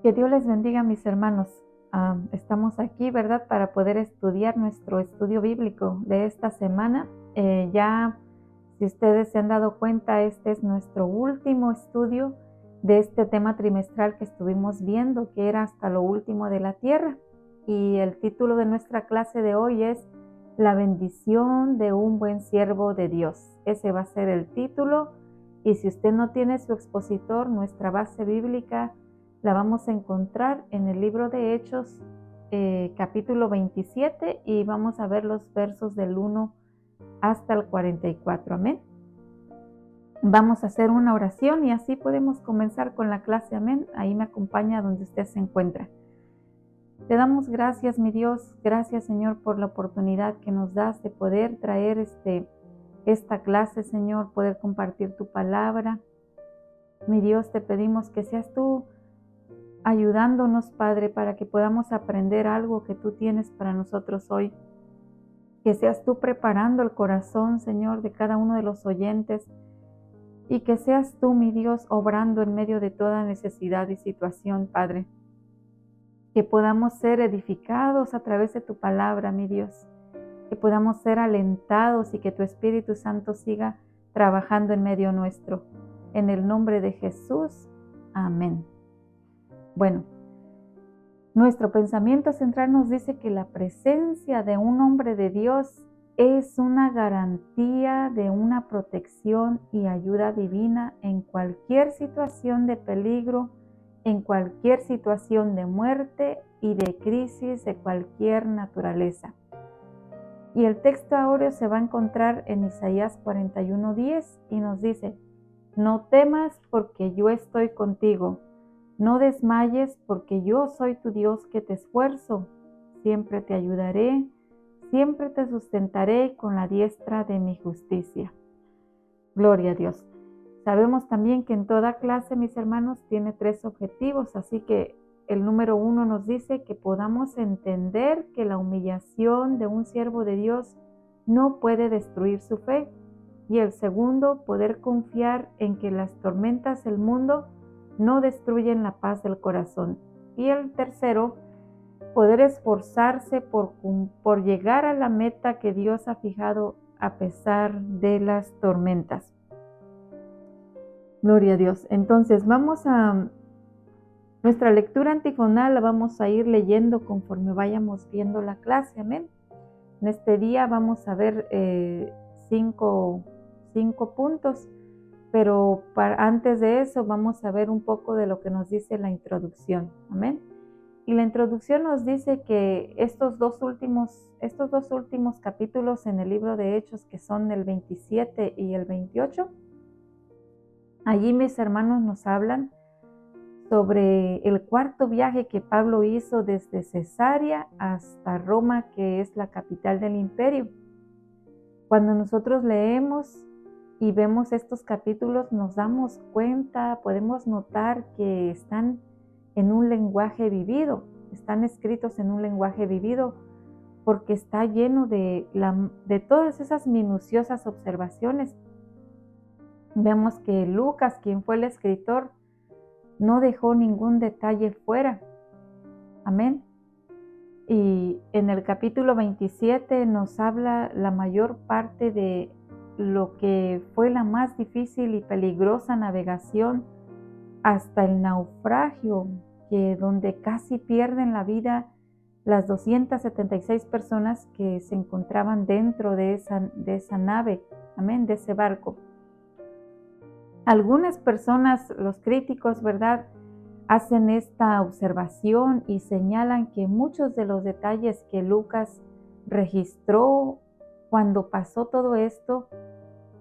Que Dios les bendiga, mis hermanos. Estamos aquí, ¿verdad?, para poder estudiar nuestro estudio bíblico de esta semana. Ya, si ustedes se han dado cuenta, este es nuestro último estudio de este tema trimestral que estuvimos viendo, que era hasta lo último de la tierra. Y el título de nuestra clase de hoy es La bendición de un buen siervo de Dios. Ese va a ser el título. Y si usted no tiene su expositor, nuestra base bíblica la vamos a encontrar en el libro de Hechos, capítulo 27, y vamos a ver los versos del 1 hasta el 44. Amén. Vamos a hacer una oración y así podemos comenzar con la clase. Amén. Ahí me acompaña donde usted se encuentra. Te damos gracias, mi Dios. Gracias, Señor, por la oportunidad que nos das de poder traer esta clase, Señor, poder compartir tu palabra. Mi Dios, te pedimos que seas tú ayudándonos, Padre, para que podamos aprender algo que tú tienes para nosotros hoy. Que seas tú preparando el corazón, Señor, de cada uno de los oyentes, y que seas tú, mi Dios, obrando en medio de toda necesidad y situación, Padre. Que podamos ser edificados a través de tu palabra, mi Dios. Que podamos ser alentados y que tu Espíritu Santo siga trabajando en medio nuestro. En el nombre de Jesús. Amén. Bueno, nuestro pensamiento central nos dice que la presencia de un hombre de Dios es una garantía de una protección y ayuda divina en cualquier situación de peligro, en cualquier situación de muerte y de crisis de cualquier naturaleza. Y el texto áureo se va a encontrar en Isaías 41:10 y nos dice: no temas porque yo estoy contigo. No desmayes porque yo soy tu Dios que te esfuerzo. Siempre te ayudaré, siempre te sustentaré con la diestra de mi justicia. Gloria a Dios. Sabemos también que en toda clase, mis hermanos, tiene 3 objetivos, así que el número 1 nos dice que podamos entender que la humillación de un siervo de Dios no puede destruir su fe. Y el segundo, poder confiar en que las tormentas del mundo no destruyen la paz del corazón. Y el tercero, poder esforzarse por llegar a la meta que Dios ha fijado a pesar de las tormentas. Gloria a Dios. Entonces vamos a nuestra lectura antifonal, la vamos a ir leyendo conforme vayamos viendo la clase. Amén. En este día vamos a ver 5 puntos. Pero antes de eso vamos a ver un poco de lo que nos dice la introducción. Amén. Y la introducción nos dice que estos dos últimos capítulos en el libro de Hechos, que son el 27 y el 28, allí, mis hermanos, nos hablan sobre el cuarto viaje que Pablo hizo desde Cesarea hasta Roma, que es la capital del imperio. Cuando nosotros leemos y vemos estos capítulos, nos damos cuenta, podemos notar que están en un lenguaje vivido, están escritos en un lenguaje vivido, porque está lleno de todas esas minuciosas observaciones. Vemos que Lucas, quien fue el escritor, no dejó ningún detalle fuera. Amén. Y en el capítulo 27 nos habla la mayor parte de lo que fue la más difícil y peligrosa navegación hasta el naufragio que donde casi pierden la vida las 276 personas que se encontraban dentro de esa nave, amén, de ese barco. Algunas personas, los críticos, ¿verdad?, hacen esta observación y señalan que muchos de los detalles que Lucas registró cuando pasó todo esto,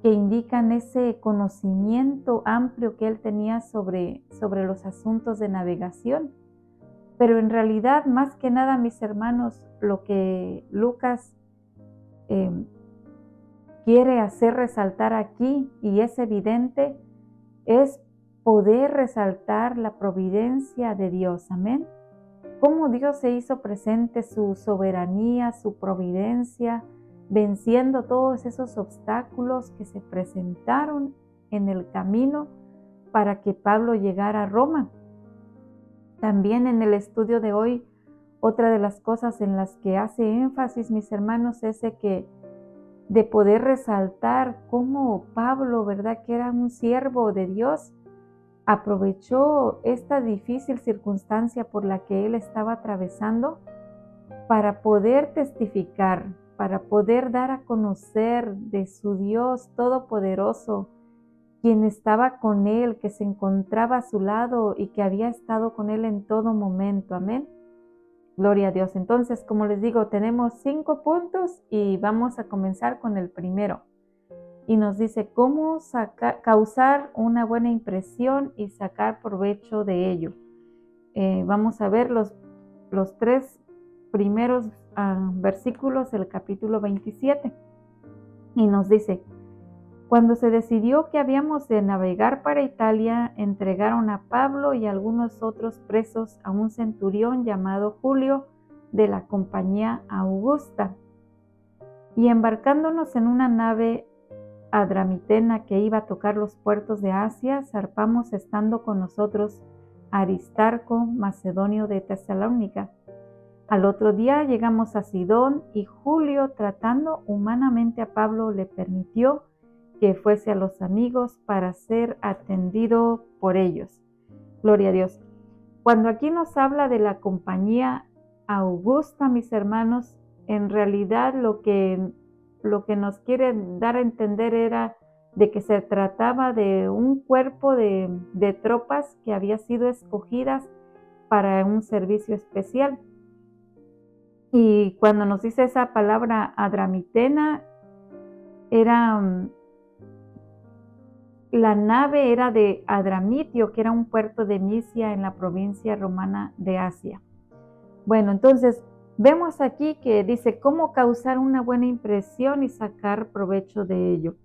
que indican ese conocimiento amplio que él tenía sobre los asuntos de navegación. Pero en realidad, más que nada, mis hermanos, lo que Lucas quiere hacer resaltar aquí, y es evidente, es poder resaltar la providencia de Dios. Amén. Cómo Dios se hizo presente, su soberanía, su providencia, venciendo todos esos obstáculos que se presentaron en el camino para que Pablo llegara a Roma. También en el estudio de hoy, otra de las cosas en las que hace énfasis, mis hermanos, es de poder resaltar cómo Pablo, ¿verdad?, que era un siervo de Dios, aprovechó esta difícil circunstancia por la que él estaba atravesando para poder testificar, para poder dar a conocer de su Dios todopoderoso, quien estaba con él, que se encontraba a su lado y que había estado con él en todo momento. Amén. Gloria a Dios. Entonces, como les digo, tenemos 5 puntos y vamos a comenzar con el primero. Y nos dice cómo causar una buena impresión y sacar provecho de ello. Vamos a ver los 3 primeros versículos del capítulo 27. Y nos dice: cuando se decidió que habíamos de navegar para Italia, entregaron a Pablo y a algunos otros presos a un centurión llamado Julio de la compañía Augusta. Y embarcándonos en una nave adramitena que iba a tocar los puertos de Asia, zarpamos estando con nosotros Aristarco, macedonio de Tesalónica. Al otro día llegamos a Sidón y Julio, tratando humanamente a Pablo, le permitió que fuese a los amigos para ser atendido por ellos. Gloria a Dios. Cuando aquí nos habla de la compañía Augusta, mis hermanos, en realidad lo que nos quiere dar a entender era de que se trataba de un cuerpo de tropas que había sido escogidas para un servicio especial. Y cuando nos dice esa palabra adramitena, la nave era de Adramitio, que era un puerto de Misia en la provincia romana de Asia. Bueno, entonces vemos aquí que dice cómo causar una buena impresión y sacar provecho de ello.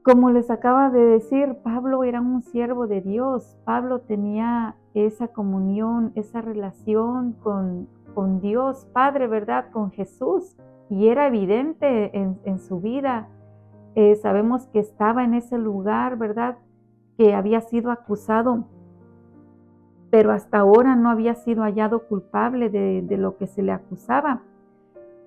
Como les acaba de decir, Pablo era un siervo de Dios. Pablo tenía esa comunión, esa relación con Dios Padre, ¿verdad?, con Jesús. Y era evidente en su vida. Sabemos que estaba en ese lugar, ¿verdad?, que había sido acusado, pero hasta ahora no había sido hallado culpable de lo que se le acusaba.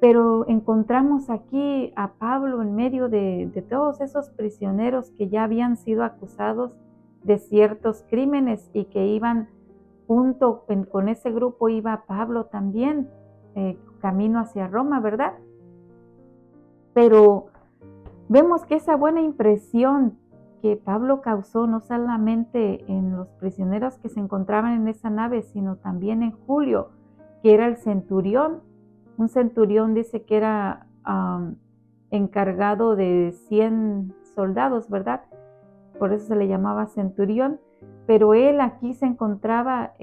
Pero encontramos aquí a Pablo en medio de todos esos prisioneros que ya habían sido acusados de ciertos crímenes y que iban junto con ese grupo, iba Pablo también, camino hacia Roma, ¿verdad? Pero vemos que esa buena impresión que Pablo causó no solamente en los prisioneros que se encontraban en esa nave, sino también en Julio, que era el centurión. Un centurión dice que era encargado de 100 soldados, ¿verdad? Por eso se le llamaba centurión. Pero él aquí se encontraba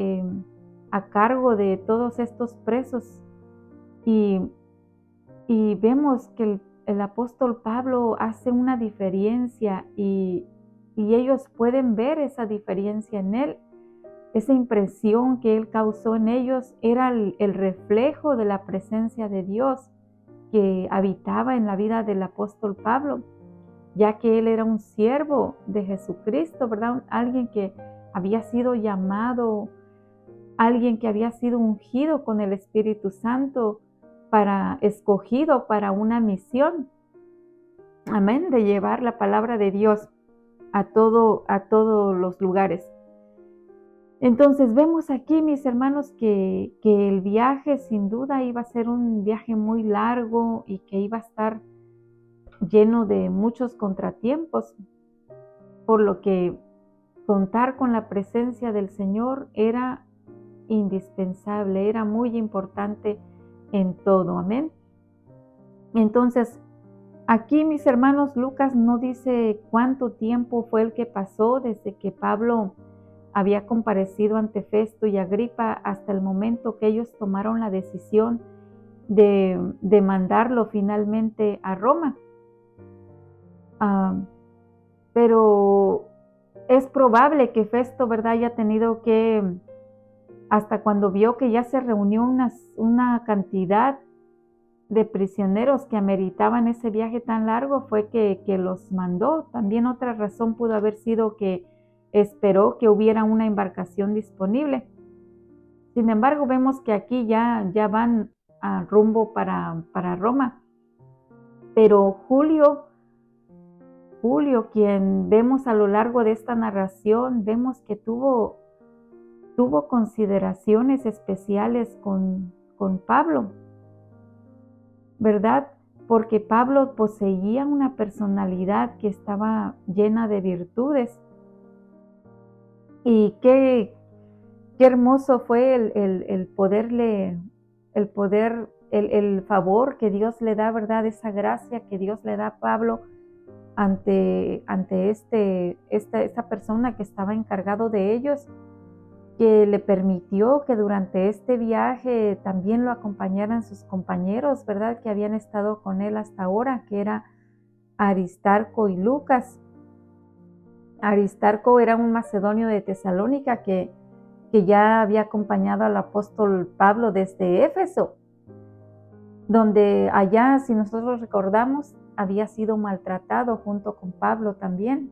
a cargo de todos estos presos. Y vemos que el apóstol Pablo hace una diferencia y ellos pueden ver esa diferencia en él. Esa impresión que él causó en ellos era el reflejo de la presencia de Dios que habitaba en la vida del apóstol Pablo, ya que él era un siervo de Jesucristo, ¿verdad? Alguien que había sido llamado, alguien que había sido ungido con el Espíritu Santo, escogido para una misión, amén, de llevar la palabra de Dios a todos los lugares. Entonces vemos aquí, mis hermanos, que el viaje sin duda iba a ser un viaje muy largo y que iba a estar lleno de muchos contratiempos, por lo que contar con la presencia del Señor era indispensable, era muy importante en todo. Amén. Entonces, aquí, mis hermanos, Lucas no dice cuánto tiempo fue el que pasó desde que Pablo había comparecido ante Festo y Agripa hasta el momento que ellos tomaron la decisión de mandarlo finalmente a Roma. Pero es probable que Festo, ¿verdad?, haya tenido que, hasta cuando vio que ya se reunió una cantidad de prisioneros que ameritaban ese viaje tan largo, fue que los mandó. También otra razón pudo haber sido que esperó que hubiera una embarcación disponible. Sin embargo, vemos que aquí ya van a rumbo para Roma. Pero Julio, quien vemos a lo largo de esta narración, vemos que tuvo consideraciones especiales con Pablo, ¿verdad? Porque Pablo poseía una personalidad que estaba llena de virtudes. Y qué hermoso fue el favor que Dios le da, ¿verdad? Esa gracia que Dios le da a Pablo ante esta persona que estaba encargado de ellos, que le permitió que durante este viaje también lo acompañaran sus compañeros, ¿verdad?, que habían estado con él hasta ahora, que era Aristarco y Lucas. Aristarco era un macedonio de Tesalónica que ya había acompañado al apóstol Pablo desde Éfeso, donde allá, si nosotros recordamos, había sido maltratado junto con Pablo también.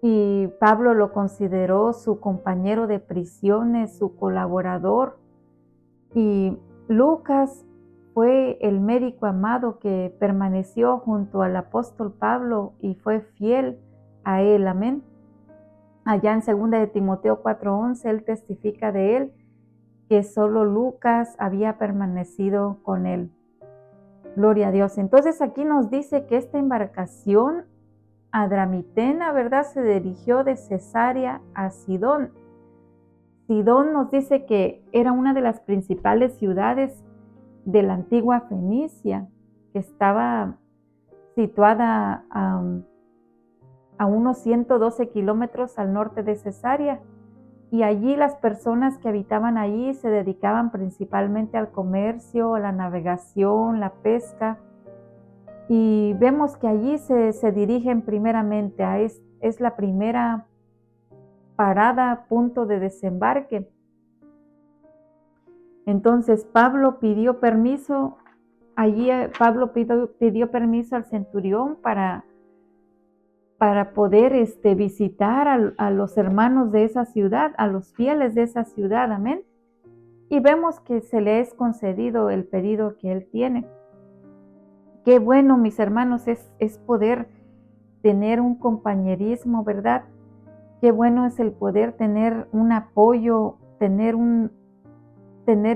Y Pablo lo consideró su compañero de prisiones, su colaborador. Y Lucas fue el médico amado que permaneció junto al apóstol Pablo y fue fiel a él. Amén. Allá en 2 de Timoteo 4:11, él testifica de él que solo Lucas había permanecido con él. Gloria a Dios. Entonces aquí nos dice que esta embarcación adramitena, ¿verdad?, se dirigió de Cesarea a Sidón. Sidón nos dice que era una de las principales ciudades de la antigua Fenicia, que estaba situada a unos 112 kilómetros al norte de Cesarea. Y allí las personas que habitaban allí se dedicaban principalmente al comercio, a la navegación, la pesca. Y vemos que allí se dirigen primeramente es la primera parada, punto de desembarque. Entonces Pablo pidió permiso, Pablo pidió permiso al centurión para poder visitar a los hermanos de esa ciudad, a los fieles de esa ciudad, amén. Y vemos que se le es concedido el pedido que él tiene. Qué bueno, mis hermanos, es poder tener un compañerismo, ¿verdad? Qué bueno es el poder tener un apoyo, tener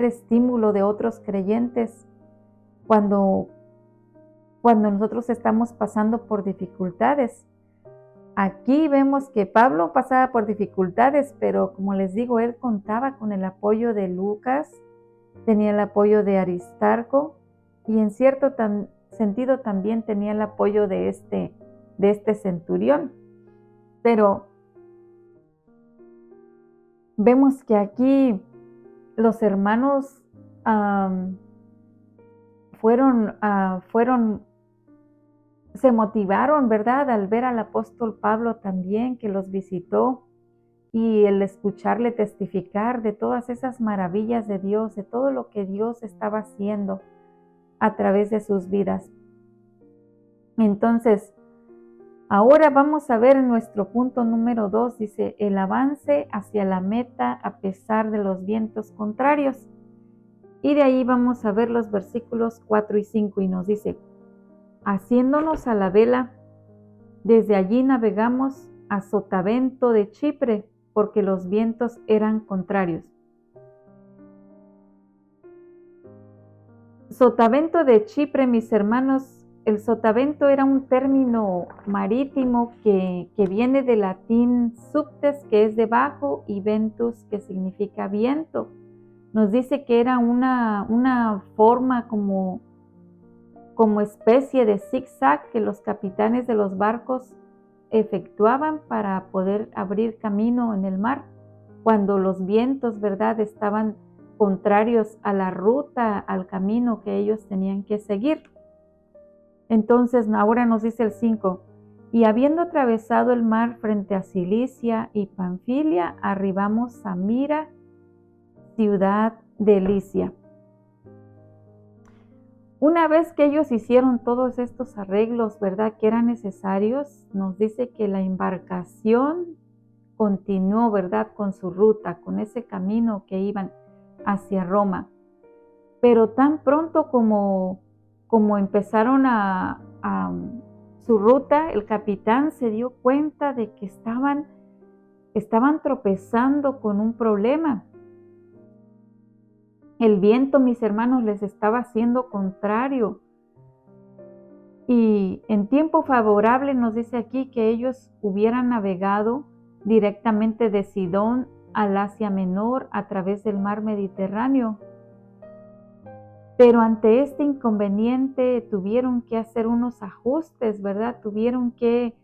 estímulo de otros creyentes cuando nosotros estamos pasando por dificultades. Aquí vemos que Pablo pasaba por dificultades, pero como les digo, él contaba con el apoyo de Lucas, tenía el apoyo de Aristarco y en cierto sentido también tenía el apoyo de este centurión. Pero vemos que aquí los hermanos se motivaron, ¿verdad?, al ver al apóstol Pablo también, que los visitó, y el escucharle testificar de todas esas maravillas de Dios, de todo lo que Dios estaba haciendo a través de sus vidas. Entonces, ahora vamos a ver en nuestro punto número 2, dice, el avance hacia la meta a pesar de los vientos contrarios. Y de ahí vamos a ver los versículos 4 y 5 y nos dice, haciéndonos a la vela, desde allí navegamos a Sotavento de Chipre, porque los vientos eran contrarios. Sotavento de Chipre, mis hermanos. El sotavento era un término marítimo que viene del latín subtes, que es debajo, y ventus, que significa viento. Nos dice que era una forma como especie de zigzag que los capitanes de los barcos efectuaban para poder abrir camino en el mar, cuando los vientos, ¿verdad?, estaban contrarios a la ruta, al camino que ellos tenían que seguir. Entonces, ahora nos dice el 5, y habiendo atravesado el mar frente a Cilicia y Panfilia, arribamos a Mira, ciudad de Licia. Una vez que ellos hicieron todos estos arreglos, ¿verdad?, que eran necesarios, nos dice que la embarcación continuó, ¿verdad?, con su ruta, con ese camino que iban hacia Roma. Pero tan pronto como empezaron su ruta, el capitán se dio cuenta de que estaban tropezando con un problema. El viento, mis hermanos, les estaba haciendo contrario. Y en tiempo favorable nos dice aquí que ellos hubieran navegado directamente de Sidón al Asia Menor a través del mar Mediterráneo. Pero ante este inconveniente tuvieron que hacer unos ajustes, ¿verdad? Tuvieron que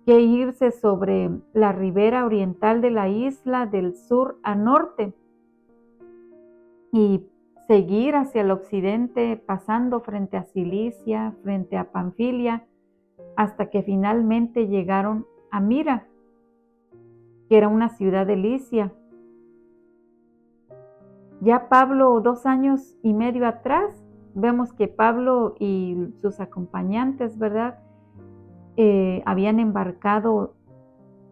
irse sobre la ribera oriental de la isla del sur a norte y seguir hacia el occidente, pasando frente a Cilicia, frente a Panfilia, hasta que finalmente llegaron a Mira, que era una ciudad de Licia. Ya Pablo, 2 años y medio atrás, vemos que Pablo y sus acompañantes, ¿verdad?, habían embarcado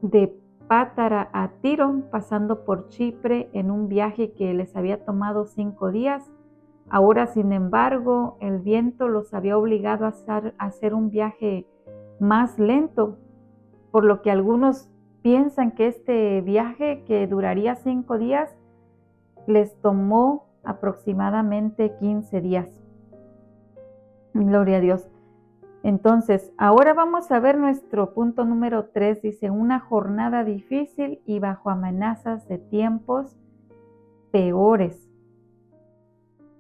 de Pátara a Tiro, pasando por Chipre en un viaje que les había tomado 5 días. Ahora, sin embargo, el viento los había obligado a hacer un viaje más lento, por lo que algunos piensan que este viaje, que duraría 5 días, les tomó aproximadamente 15 días. Gloria a Dios. Entonces, ahora vamos a ver nuestro punto número 3. Dice, una jornada difícil y bajo amenazas de tiempos peores.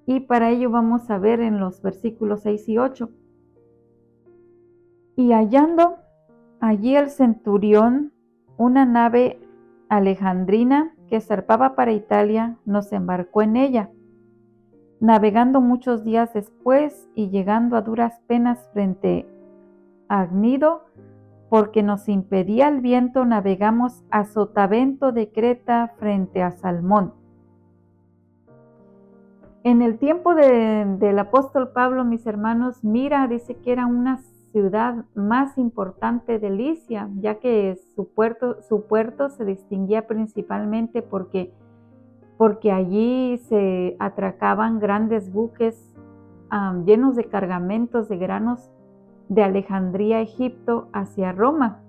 Y para ello vamos a ver en los versículos 6 y 8. Y hallando allí el centurión una nave alejandrina que zarpaba para Italia, nos embarcó en ella. Navegando muchos días después y llegando a duras penas frente a Agnido, porque nos impedía el viento, navegamos a Sotavento de Creta frente a Salmón. En el tiempo del apóstol Pablo, mis hermanos, Mira dice que era una ciudad más importante de Licia, ya que su puerto se distinguía principalmente porque allí se atracaban grandes buques llenos de cargamentos de granos de Alejandría, Egipto, hacia Roma.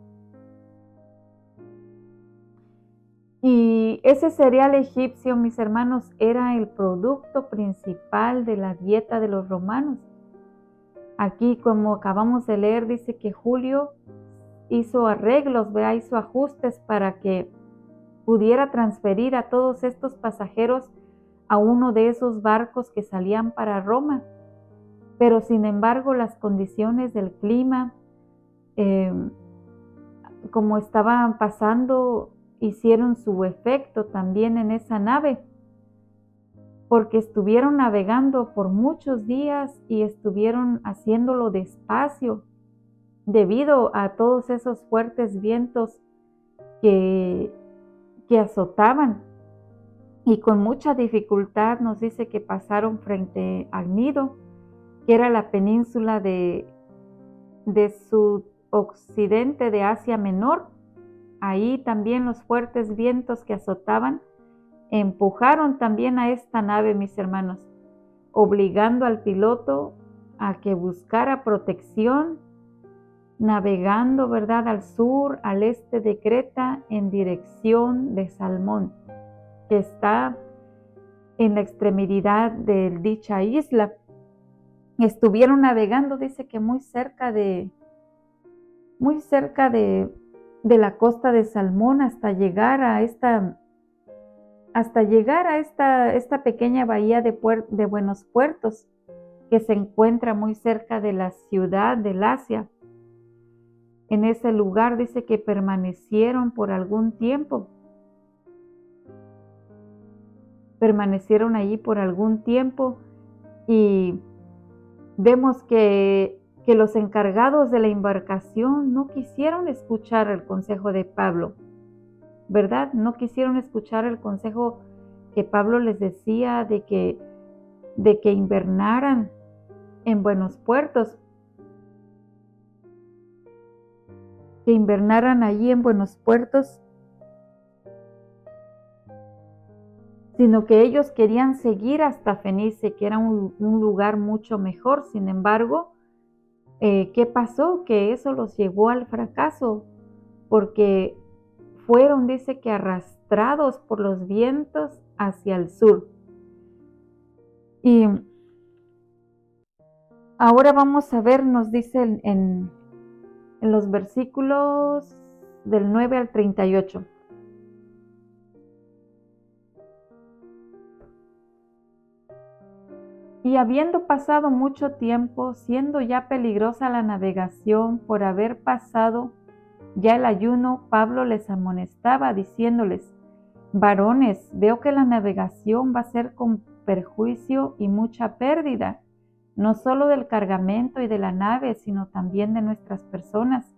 Y ese cereal egipcio, mis hermanos, era el producto principal de la dieta de los romanos. Aquí, como acabamos de leer, dice que Julio hizo arreglos, hizo ajustes para que pudiera transferir a todos estos pasajeros a uno de esos barcos que salían para Roma. Pero sin embargo, las condiciones del clima, como estaban pasando, hicieron su efecto también en esa nave, porque estuvieron navegando por muchos días y estuvieron haciéndolo despacio debido a todos esos fuertes vientos que azotaban. Y con mucha dificultad nos dice que pasaron frente a Agnido, que era la península de sudoccidente de Asia Menor. Ahí también los fuertes vientos que azotaban empujaron también a esta nave, mis hermanos, obligando al piloto a que buscara protección navegando, ¿verdad?, al sur, al este de Creta, en dirección de Salmón, que está en la extremidad de dicha isla. Estuvieron navegando, dice que muy cerca de la costa de Salmón hasta llegar a esta pequeña bahía de Buenos Puertos, que se encuentra muy cerca de la ciudad de Lasea. En ese lugar dice que permanecieron por algún tiempo. Permanecieron allí por algún tiempo y vemos que los encargados de la embarcación no quisieron escuchar el consejo de Pablo, ¿verdad? No quisieron escuchar el consejo que Pablo les decía de que invernaran en Buenos Puertos, que invernaran allí en Buenos Puertos, sino que ellos querían seguir hasta Fenice, que era un lugar mucho mejor. Sin embargo, ¿qué pasó? Que eso los llevó al fracaso, porque fueron, dice que arrastrados por los vientos hacia el sur. Y ahora vamos a ver, nos dice en los versículos del 9 al 38. Y habiendo pasado mucho tiempo, siendo ya peligrosa la navegación por haber pasado ya el ayuno, Pablo les amonestaba diciéndoles: varones, veo que la navegación va a ser con perjuicio y mucha pérdida, no solo del cargamento y de la nave, sino también de nuestras personas.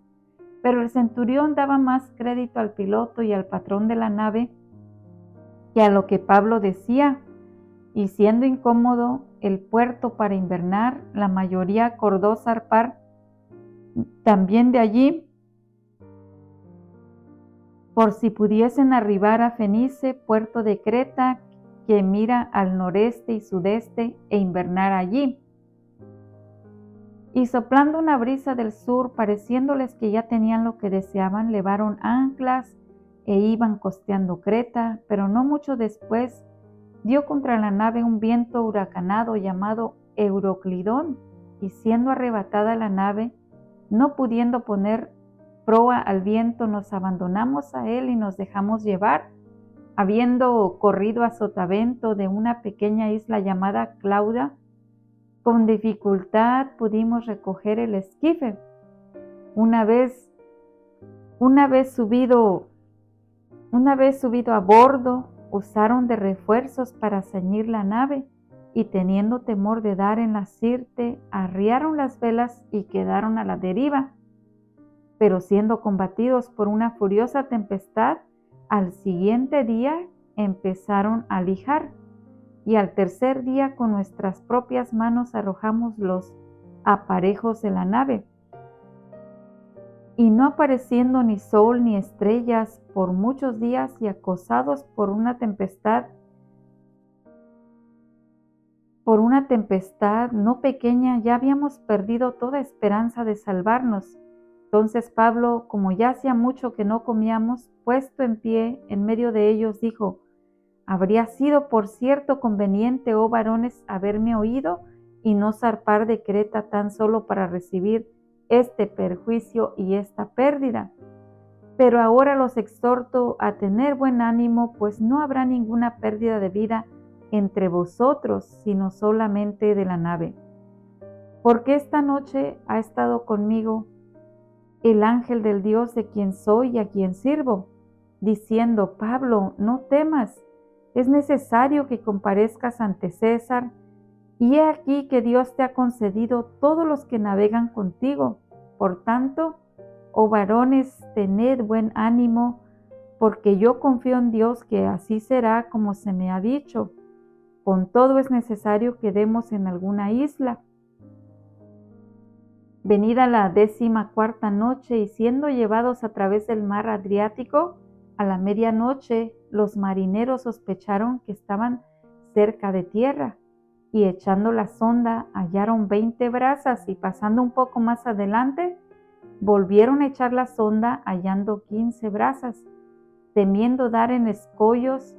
Pero el centurión daba más crédito al piloto y al patrón de la nave que a lo que Pablo decía, y siendo incómodo el puerto para invernar, la mayoría acordó zarpar también de allí, por si pudiesen arribar a Fenice, puerto de Creta, que mira al noreste y sudeste, e invernar allí. Y soplando una brisa del sur, pareciéndoles que ya tenían lo que deseaban, levaron anclas e iban costeando Creta, pero no mucho después dio contra la nave un viento huracanado llamado Euroclidón, y siendo arrebatada la nave, no pudiendo poner proa al viento, nos abandonamos a él y nos dejamos llevar, habiendo corrido a sotavento de una pequeña isla llamada Clauda. Con dificultad pudimos recoger el esquife. Una vez subido a bordo, usaron de refuerzos para ceñir la nave, y teniendo temor de dar en la sirte, arriaron las velas y quedaron a la deriva. Pero siendo combatidos por una furiosa tempestad, al siguiente día empezaron a lijar, y al tercer día con nuestras propias manos arrojamos los aparejos de la nave. Y no apareciendo ni sol ni estrellas por muchos días, y acosados por una tempestad no pequeña, ya habíamos perdido toda esperanza de salvarnos. Entonces Pablo, como ya hacía mucho que no comíamos, puesto en pie en medio de ellos, dijo: habría sido por cierto conveniente, oh varones, haberme oído y no zarpar de Creta tan solo para recibir este perjuicio y esta pérdida. Pero ahora los exhorto a tener buen ánimo, pues no habrá ninguna pérdida de vida entre vosotros, sino solamente de la nave. Porque esta noche ha estado conmigo el ángel del Dios de quien soy y a quien sirvo, diciendo: Pablo, no temas, es necesario que comparezcas ante César, y he aquí que Dios te ha concedido todos los que navegan contigo. Por tanto, oh varones, tened buen ánimo, porque yo confío en Dios que así será como se me ha dicho. Con todo es necesario que demos en alguna isla. Venida la 14ª noche, y siendo llevados a través del mar Adriático, a la medianoche los marineros sospecharon que estaban cerca de tierra, y echando la sonda hallaron 20 brazas, y pasando un poco más adelante Volvieron a echar la sonda hallando 15 brazas. Temiendo dar en escollos,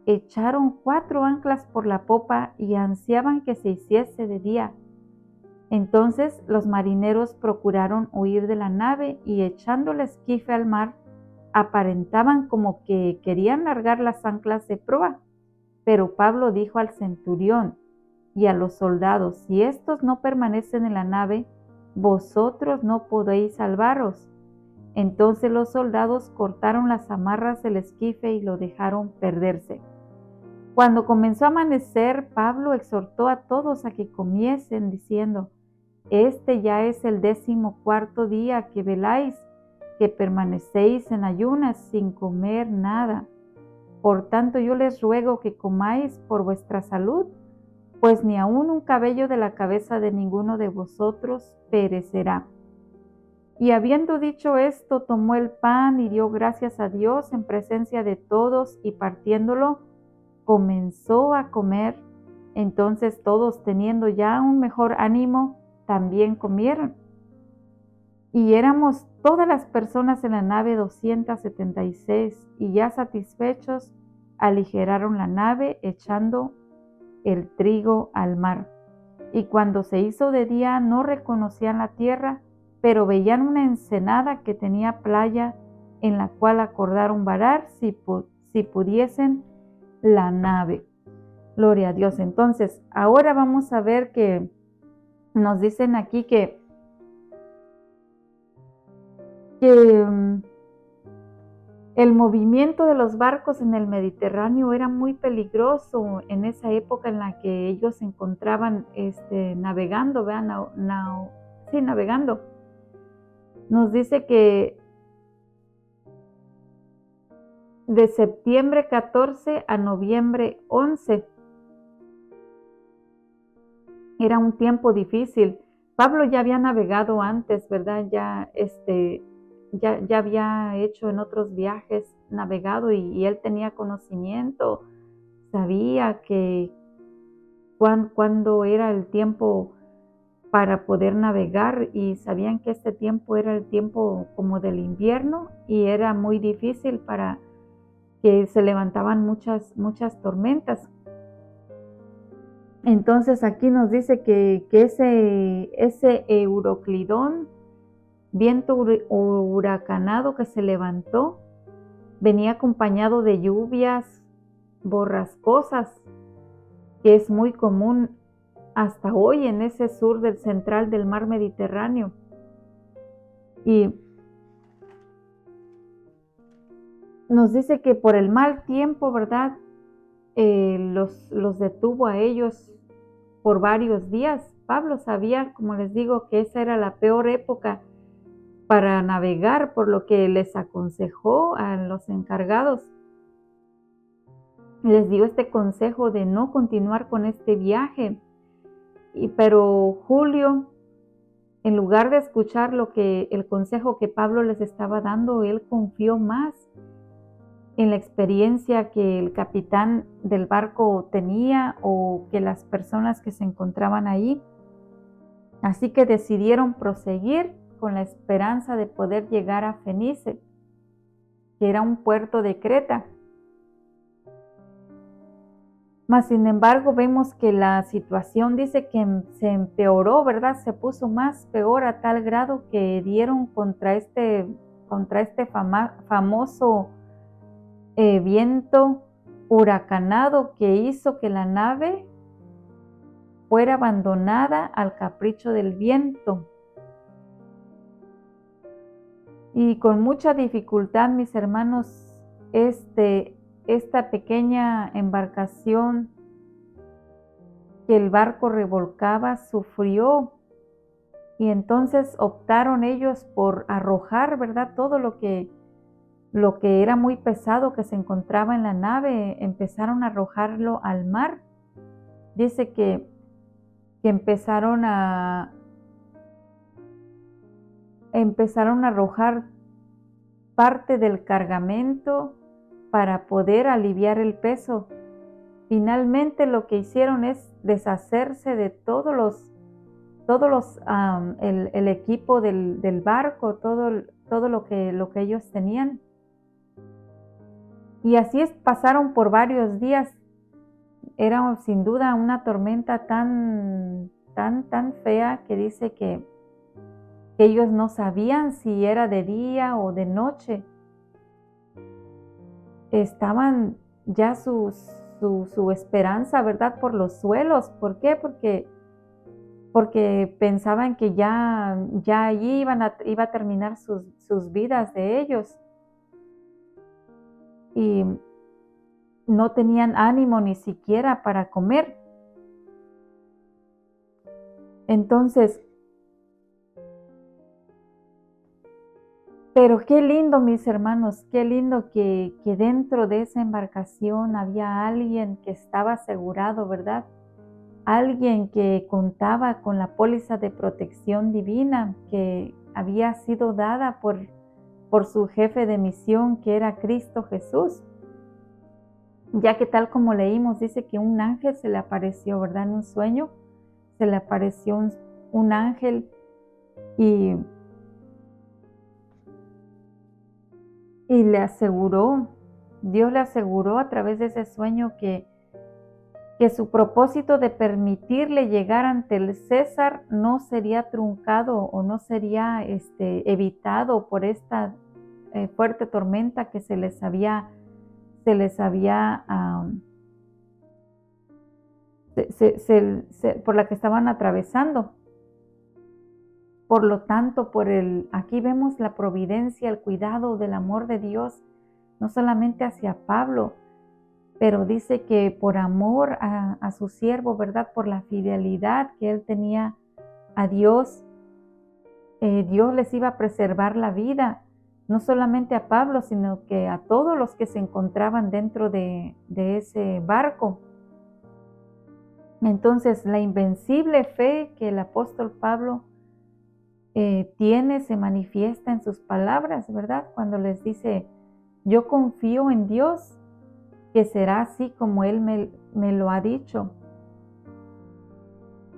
echaron 4 anclas por la popa y ansiaban que se hiciese de día. Entonces los marineros procuraron huir de la nave y echando el esquife al mar, aparentaban como que querían largar las anclas de proa. Pero Pablo dijo al centurión y a los soldados: si estos no permanecen en la nave, vosotros no podéis salvaros. Entonces los soldados cortaron las amarras del esquife y lo dejaron perderse. Cuando comenzó a amanecer, Pablo exhortó a todos a que comiesen, diciendo: este ya es el 14º día que veláis, que permanecéis en ayunas sin comer nada. Por tanto, yo les ruego que comáis por vuestra salud, pues ni aun un cabello de la cabeza de ninguno de vosotros perecerá. Y habiendo dicho esto, tomó el pan y dio gracias a Dios en presencia de todos, y partiéndolo, comenzó a comer. Entonces todos, teniendo ya un mejor ánimo, también comieron. Y éramos todas las personas en la nave 276, y ya satisfechos, aligeraron la nave echando el trigo al mar. Y cuando se hizo de día no reconocían la tierra, pero veían una ensenada que tenía playa, en la cual acordaron varar si pudiesen la nave. Gloria a Dios. Entonces, ahora vamos a ver que nos dicen aquí que el movimiento de los barcos en el Mediterráneo era muy peligroso en esa época en la que ellos se encontraban navegando, navegando. Nos dice que de septiembre 14 a noviembre 11 era un tiempo difícil. Pablo ya había navegado antes, ¿verdad? Ya había hecho en otros viajes, navegado, y él tenía conocimiento, sabía que cuándo era el tiempo para poder navegar, y sabían que este tiempo era el tiempo como del invierno y era muy difícil, para que se levantaban muchas tormentas. Entonces aquí nos dice que ese Euroclidón, viento huracanado que se levantó, venía acompañado de lluvias borrascosas, que es muy común hasta hoy en ese sur del central del mar Mediterráneo. Y nos dice que por el mal tiempo, ¿verdad? Los detuvo a ellos por varios días. Pablo sabía, como les digo, que esa era la peor época para navegar, por lo que les aconsejó a los encargados. Les dio este consejo de no continuar con este viaje. Pero Julio, en lugar de escuchar el consejo que Pablo les estaba dando, él confió más en la experiencia que el capitán del barco tenía, o que las personas que se encontraban ahí. Así que decidieron proseguir con la esperanza de poder llegar a Fenice, que era un puerto de Creta. Mas, sin embargo, vemos que la situación dice que se empeoró, ¿verdad? Se puso más peor, a tal grado que dieron contra este famoso viento huracanado, que hizo que la nave fuera abandonada al capricho del viento. Y con mucha dificultad, mis hermanos, esta pequeña embarcación que el barco revolcaba sufrió, y entonces optaron ellos por arrojar, ¿verdad? Todo lo que era muy pesado que se encontraba en la nave, empezaron a arrojarlo al mar. Dice que empezaron a arrojar parte del cargamento para poder aliviar el peso. Finalmente lo que hicieron es deshacerse de todos el equipo del barco, todo lo que ellos tenían. Y así pasaron por varios días. Era sin duda una tormenta tan fea que dice que ellos no sabían si era de día o de noche. Estaban ya su esperanza, ¿verdad?, por los suelos. ¿Por qué? Porque pensaban que ya allí iba a terminar sus vidas de ellos. Y no tenían ánimo ni siquiera para comer. Entonces, pero qué lindo, mis hermanos, qué lindo que dentro de esa embarcación había alguien que estaba asegurado, ¿verdad? Alguien que contaba con la póliza de protección divina que había sido dada por su jefe de misión, que era Cristo Jesús. Ya que tal como leímos, dice que un ángel se le apareció, ¿verdad? En un sueño se le apareció un ángel y le aseguró, Dios le aseguró a través de ese sueño que su propósito de permitirle llegar ante el César no sería truncado o no sería evitado por esta fuerte tormenta que por la que estaban atravesando. Por lo tanto, aquí vemos la providencia, el cuidado del amor de Dios, no solamente hacia Pablo, pero dice que por amor a su siervo, ¿verdad? Por la fidelidad que él tenía a Dios, Dios les iba a preservar la vida, no solamente a Pablo, sino que a todos los que se encontraban dentro de ese barco. Entonces, la invencible fe que el apóstol Pablo se manifiesta en sus palabras, ¿verdad? Cuando les dice, yo confío en Dios, que será así como Él me lo ha dicho.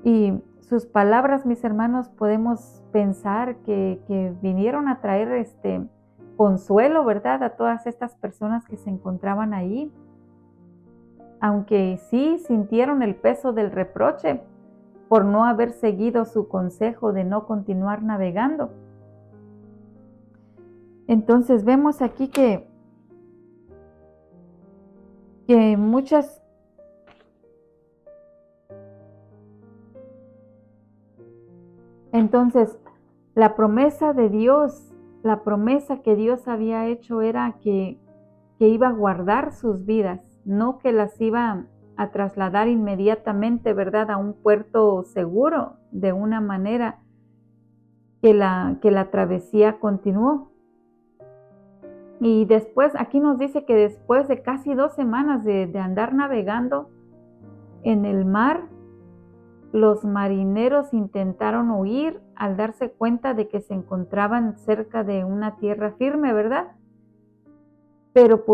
Y sus palabras, mis hermanos, podemos pensar que vinieron a traer consuelo, ¿verdad?, a todas estas personas que se encontraban ahí. Aunque sí sintieron el peso del reproche por no haber seguido su consejo de no continuar navegando. Entonces vemos aquí que muchas Entonces, la promesa de Dios, la promesa que Dios había hecho era que iba a guardar sus vidas, no que las iba a trasladar inmediatamente, ¿verdad?, a un puerto seguro, de una manera que la travesía continuó. Y después, aquí nos dice que después de casi 2 semanas de andar navegando en el mar, los marineros intentaron huir al darse cuenta de que se encontraban cerca de una tierra firme, ¿verdad? Pero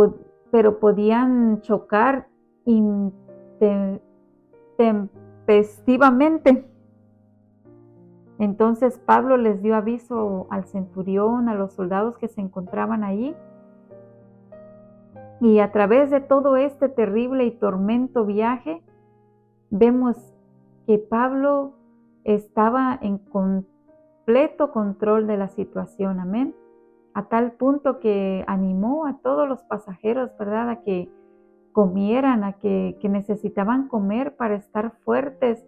podían chocar intempestivamente. Entonces Pablo les dio aviso al centurión, a los soldados que se encontraban allí. Y a través de todo este terrible y tormento viaje, vemos que Pablo estaba en completo control de la situación, amén. A tal punto que animó a todos los pasajeros, ¿verdad?, a que comieran, a que necesitaban comer para estar fuertes,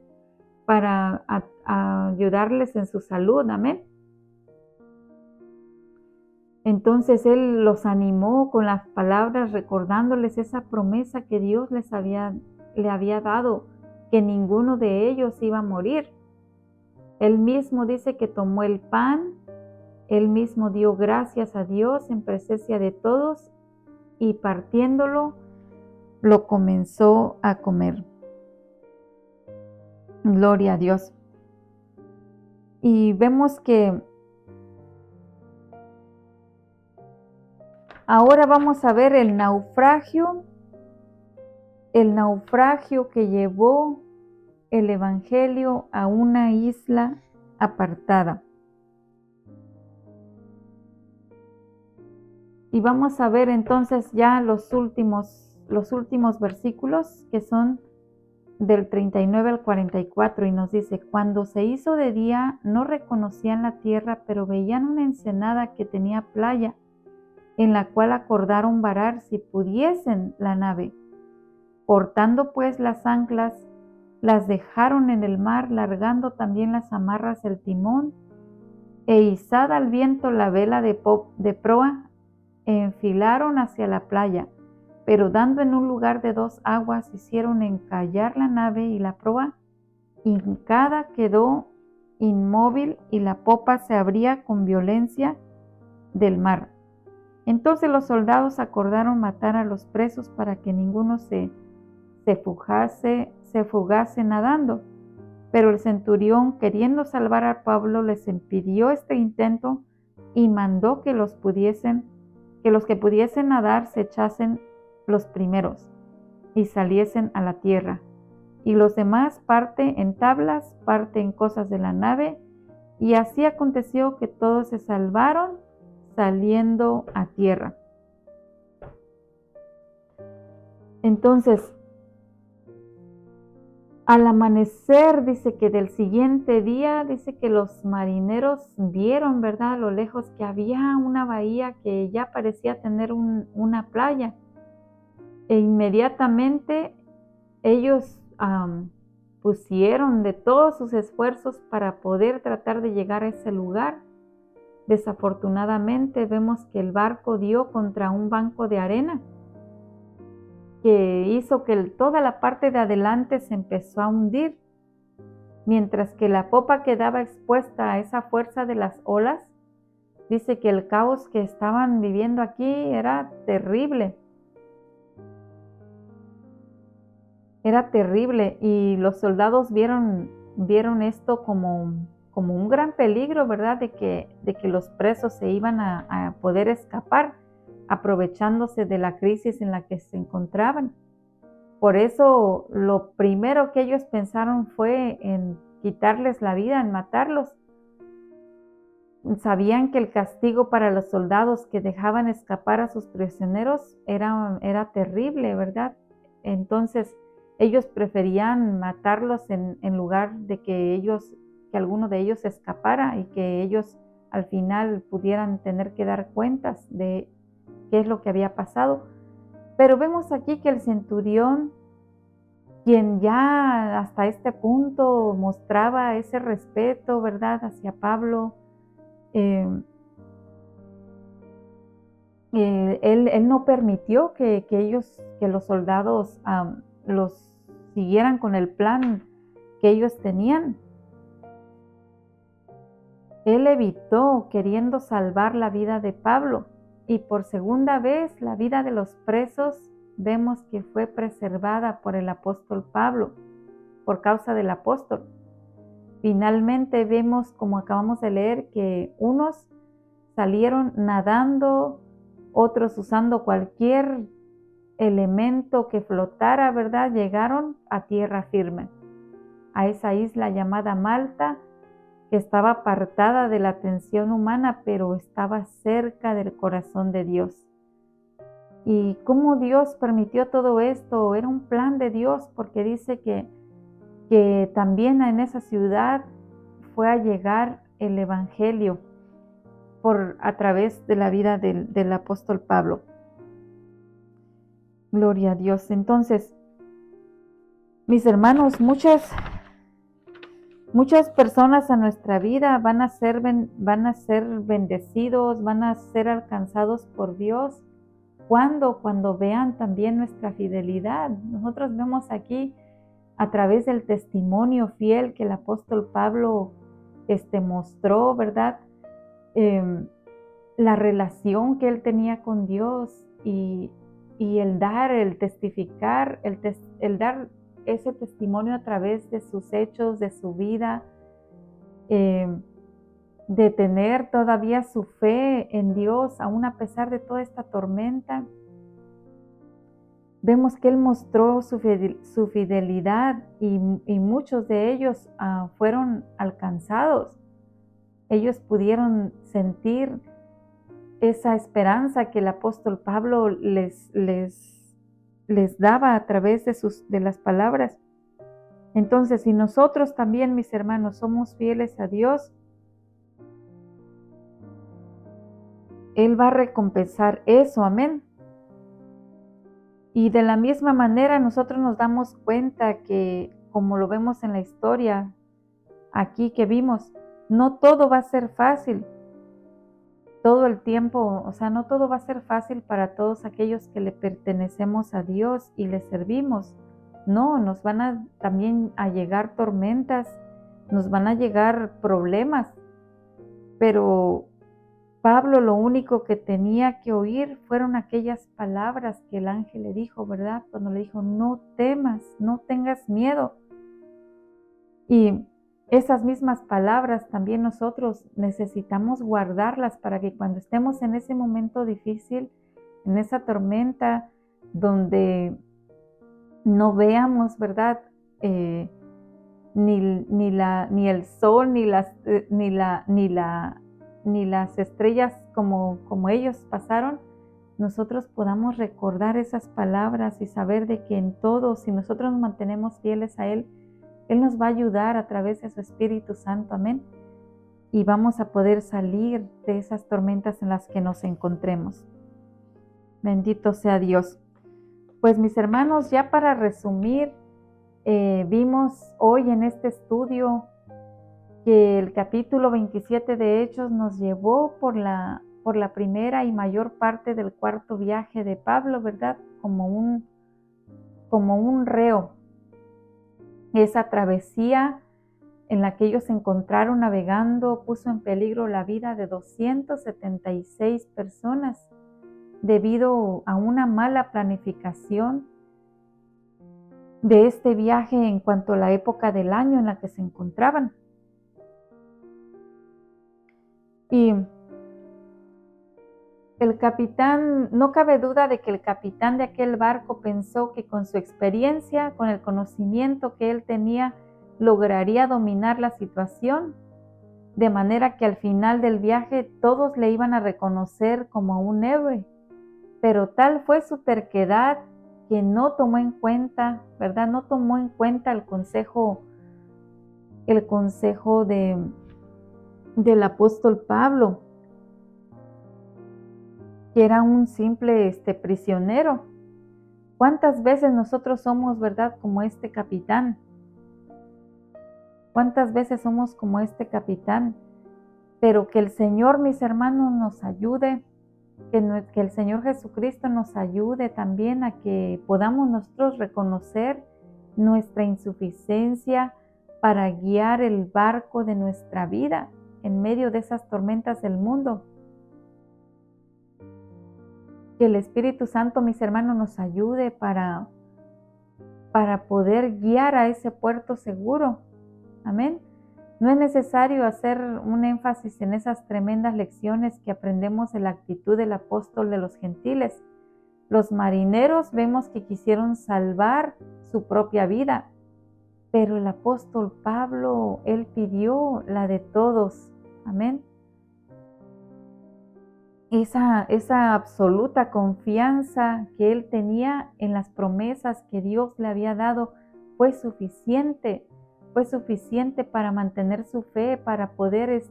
para ayudarles en su salud, amén. Entonces él los animó con las palabras, recordándoles esa promesa que Dios le había dado, que ninguno de ellos iba a morir. Él mismo dice que tomó el pan, él mismo dio gracias a Dios en presencia de todos y partiéndolo, lo comenzó a comer. Gloria a Dios. Y vemos que ahora vamos a ver el naufragio que llevó el Evangelio a una isla apartada. Y vamos a ver entonces ya los últimos versículos, que son del 39 al 44, y nos dice: cuando se hizo de día no reconocían la tierra, pero veían una ensenada que tenía playa, en la cual acordaron varar si pudiesen la nave. Cortando pues las anclas, las dejaron en el mar, largando también las amarras del timón, e izada al viento la vela de proa, enfilaron hacia la playa, pero dando en un lugar de 2 aguas, hicieron encallar la nave, y la proa hincada quedó inmóvil, y la popa se abría con violencia del mar. Entonces los soldados acordaron matar a los presos para que ninguno se fugase nadando. Pero el centurión, queriendo salvar a Pablo, les impidió este intento y mandó que los que pudiesen nadar se echasen los primeros y saliesen a la tierra, y los demás parte en tablas, parte en cosas de la nave. Y así aconteció que todos se salvaron saliendo a tierra. Entonces, al amanecer, dice que del siguiente día, dice que los marineros vieron, ¿verdad?, a lo lejos, que había una bahía que ya parecía tener una playa. E inmediatamente ellos pusieron de todos sus esfuerzos para poder tratar de llegar a ese lugar. Desafortunadamente vemos que el barco dio contra un banco de arena, que hizo que toda la parte de adelante se empezó a hundir, mientras que la popa quedaba expuesta a esa fuerza de las olas. Dice que el caos que estaban viviendo aquí era terrible. Era terrible, y los soldados vieron esto como un gran peligro, ¿verdad?, de que los presos se iban a poder escapar, aprovechándose de la crisis en la que se encontraban. Por eso lo primero que ellos pensaron fue en quitarles la vida, en matarlos. Sabían que el castigo para los soldados que dejaban escapar a sus prisioneros era terrible, ¿verdad? Entonces ellos preferían matarlos en lugar de que alguno de ellos escapara, y que ellos al final pudieran tener que dar cuentas de qué es lo que había pasado. Pero vemos aquí que el centurión, quien ya hasta este punto mostraba ese respeto, ¿verdad?, hacia Pablo, él no permitió que los soldados los siguieran con el plan que ellos tenían. Él evitó, queriendo salvar la vida de Pablo, y por segunda vez la vida de los presos vemos que fue preservada por el apóstol Pablo, por causa del apóstol. Finalmente vemos, como acabamos de leer, que unos salieron nadando, otros usando cualquier elemento que flotara, ¿verdad? Llegaron a tierra firme, a esa isla llamada Malta, que estaba apartada de la atención humana, pero estaba cerca del corazón de Dios. ¿Y cómo Dios permitió todo esto? Era un plan de Dios, porque dice que también en esa ciudad fue a llegar el Evangelio a través de la vida del apóstol Pablo. Gloria a Dios. Entonces, mis hermanos, muchas personas a nuestra vida van a ser bendecidos, van a ser alcanzados por Dios cuando vean también nuestra fidelidad. Nosotros vemos aquí, a través del testimonio fiel que el apóstol Pablo mostró, ¿verdad?, la relación que él tenía con Dios, y el testificar, el dar ese testimonio a través de sus hechos, de su vida, de tener todavía su fe en Dios, aún a pesar de toda esta tormenta. vemos que Él mostró su fidelidad y muchos de ellos fueron alcanzados. Ellos pudieron sentir esa esperanza que el apóstol Pablo les daba a través de las palabras. Entonces, si nosotros también, mis hermanos, somos fieles a Dios, Él va a recompensar eso, amén. Y de la misma manera nosotros nos damos cuenta que, como lo vemos en la historia aquí que vimos, no todo va a ser fácil todo el tiempo, o sea, no todo va a ser fácil para todos aquellos que le pertenecemos a Dios y le servimos. No, nos van también a llegar tormentas, nos van a llegar problemas, pero Pablo lo único que tenía que oír fueron aquellas palabras que el ángel le dijo, ¿verdad? Cuando le dijo, no temas, no tengas miedo. Y esas mismas palabras también nosotros necesitamos guardarlas para que cuando estemos en ese momento difícil, en esa tormenta donde no veamos, ¿verdad? Ni el sol, ni las estrellas como ellos pasaron, nosotros podamos recordar esas palabras y saber de que en todo, si nosotros nos mantenemos fieles a Él nos va a ayudar a través de su Espíritu Santo, amén. Y vamos a poder salir de esas tormentas en las que nos encontremos. Bendito sea Dios. Pues mis hermanos, ya para resumir, vimos hoy en este estudio que el capítulo 27 de Hechos nos llevó por la primera y mayor parte del cuarto viaje de Pablo, ¿verdad? Como un reo. Esa travesía en la que ellos se encontraron navegando puso en peligro la vida de 276 personas debido a una mala planificación de este viaje en cuanto a la época del año en la que se encontraban. Y el capitán, no cabe duda de que el capitán de aquel barco pensó que con su experiencia, con el conocimiento que él tenía, lograría dominar la situación, de manera que al final del viaje todos le iban a reconocer como un héroe. Pero tal fue su terquedad que no tomó en cuenta, ¿verdad? No tomó en cuenta el consejo del apóstol Pablo, que era un simple prisionero. ¿Cuántas veces nosotros somos, verdad, como este capitán? ¿Cuántas veces somos como este capitán? Pero que el Señor, mis hermanos, nos ayude, que el Señor Jesucristo nos ayude también a que podamos nosotros reconocer nuestra insuficiencia para guiar el barco de nuestra vida en medio de esas tormentas del mundo. Que el Espíritu Santo, mis hermanos, nos ayude para poder guiar a ese puerto seguro. Amén. No es necesario hacer un énfasis en esas tremendas lecciones que aprendemos de la actitud del apóstol de los gentiles. Los marineros vemos que quisieron salvar su propia vida, pero el apóstol Pablo, él pidió la de todos. Amén. Esa absoluta confianza que él tenía en las promesas que Dios le había dado fue suficiente para mantener su fe, para poder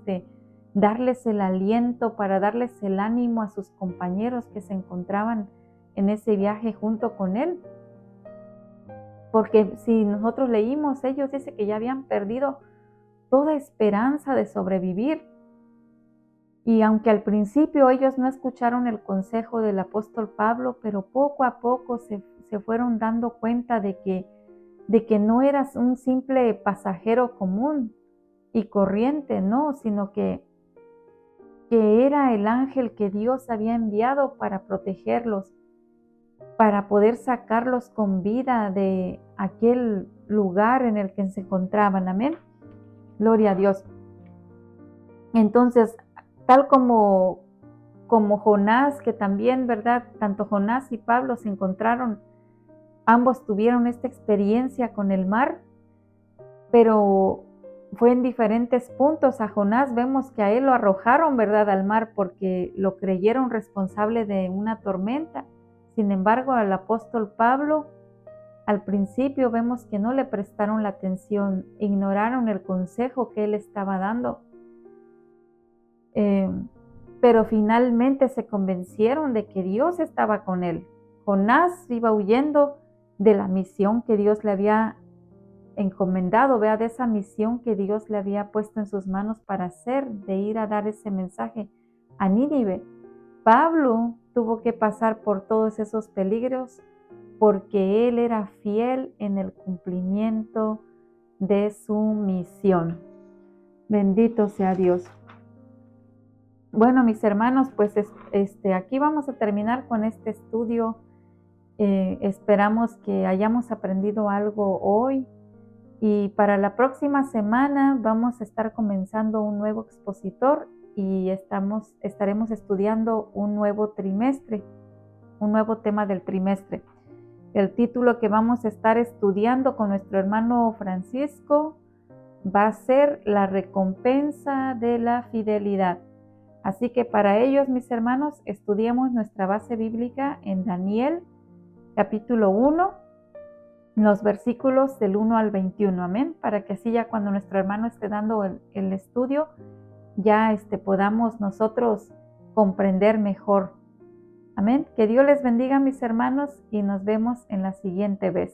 darles el aliento, para darles el ánimo a sus compañeros que se encontraban en ese viaje junto con él. Porque si nosotros leímos, ellos dicen que ya habían perdido toda esperanza de sobrevivir. Y aunque al principio ellos no escucharon el consejo del apóstol Pablo, pero poco a poco se fueron dando cuenta de que no eras un simple pasajero común y corriente, no, sino que era el ángel que Dios había enviado para protegerlos, para poder sacarlos con vida de aquel lugar en el que se encontraban. Amén. Gloria a Dios. Entonces, tal como Jonás, que también, ¿verdad? Tanto Jonás y Pablo se encontraron ambos tuvieron esta experiencia con el mar, pero fue en diferentes puntos. A Jonás vemos que a él lo arrojaron, ¿verdad?, al mar porque lo creyeron responsable de una tormenta. Sin embargo, al apóstol Pablo, al principio vemos que no le prestaron la atención, ignoraron el consejo que él estaba dando. Pero finalmente se convencieron de que Dios estaba con él. Jonás iba huyendo de la misión que Dios le había encomendado, vea, de esa misión que Dios le había puesto en sus manos para hacer, de ir a dar ese mensaje a Nínive. Pablo tuvo que pasar por todos esos peligros porque él era fiel en el cumplimiento de su misión. Bendito sea Dios. Bueno, mis hermanos, pues aquí vamos a terminar con este estudio. Esperamos que hayamos aprendido algo hoy. Y para la próxima semana vamos a estar comenzando un nuevo expositor y estaremos estudiando un nuevo trimestre, un nuevo tema del trimestre. El título que vamos a estar estudiando con nuestro hermano Francisco va a ser La recompensa de la fidelidad. Así que para ellos, mis hermanos, estudiemos nuestra base bíblica en Daniel, capítulo 1, los versículos del 1 al 21, amén, para que así ya cuando nuestro hermano esté dando el estudio, ya podamos nosotros comprender mejor. Amén. Que Dios les bendiga, mis hermanos, y nos vemos en la siguiente vez.